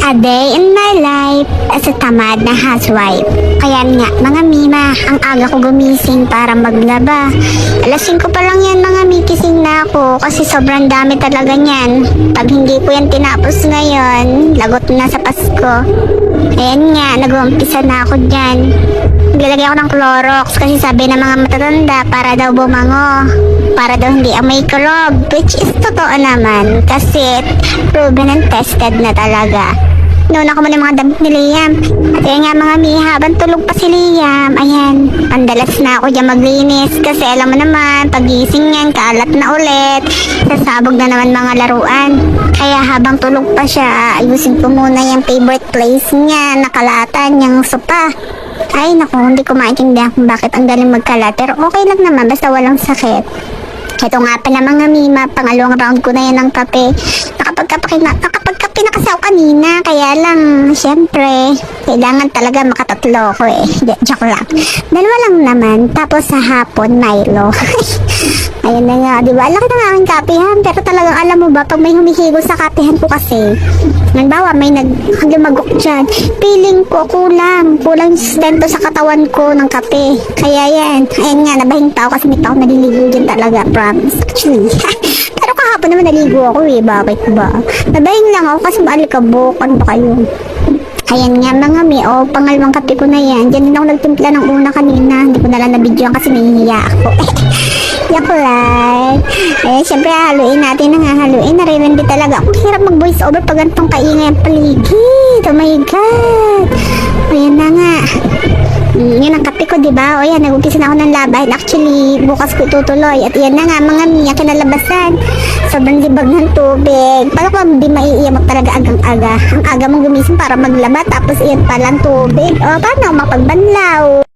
A day in my life as a tamad na housewife. Kaya nga, mga mima, ang aga ko gumising para maglaba. Alas 5 pa lang yan, mga mikising na ako kasi sobrang dami talaga niyan. Pag hindi ko yan tinapos ngayon, lagot na sa Pasko. Ayan nga, nag-uumpisa na ako dyan. Naglalagay ako ng Clorox kasi sabi ng mga matatanda para daw bumango. Para daw hindi amoy kurog, which is totoo naman kasi proven and tested na talaga. Noon ako muna mga damit ni Liam. At yun nga mga mi, habang tulog pa si Liam, ayan, pandalas na ako dyan maglinis. Kasi alam mo naman, pagising yan, kalat na ulit. Sasabog na naman mga laruan. Kaya habang tulog pa siya, ayusin ko muna yung favorite place niya, nakalatan, yung sopa. Ay naku, hindi ko maintindihan kung bakit ang galing magkalat. Pero okay lang naman, basta walang sakit. Ito nga pala mga mima, pangalawang round ko na yan ng kape. Nakapagkape na kasi ako kanina. Kaya lang, syempre, kailangan talaga makatatlo ko eh. Joke lang. Dalawa lang naman. Tapos sa hapon, Milo. Ayun na nga, di ba? Laki na nga aking kapehan. Pero talagang alam mo ba, pag may humihigo sa kapehan ko kasi, halimbawa may lumagok dyan, feeling ko kulang sustento sa katawan ko ng kape. Kaya yan, ayun nga, nabahing tao kasi hindi pa ako naliligo dyan talaga, promise. Actually, pero kahapon naman naligo ako eh, bakit ba? Nabahing lang ako kasi maalikabok, ano ba kayo? Ayan nga mga mi, pangalawang kape ko na yan. Diyan din ako nagtimpla ng una kanina. Hindi ko na lang na-video kasi nahihiya ako. Yak lang. Eh, syempre haluin natin na nga haluin. Nare-rendi talaga. Ang hirap mag-voice over pag ganitong kaingay ang paligid. Oh my God. Ayan na nga. Yun ang kape ko, diba? O yan, nag-umpisa na ako ng laban. Actually, bukas ko itutuloy. At yan na nga, mga miya, kinalabasan. Sobrang libag ng tubig. Paano ko hindi maiiyamak talaga agang-aga? Ang aga mong gumising para maglaba, tapos iyan palang tubig. O, paano ako mapagbanlaw?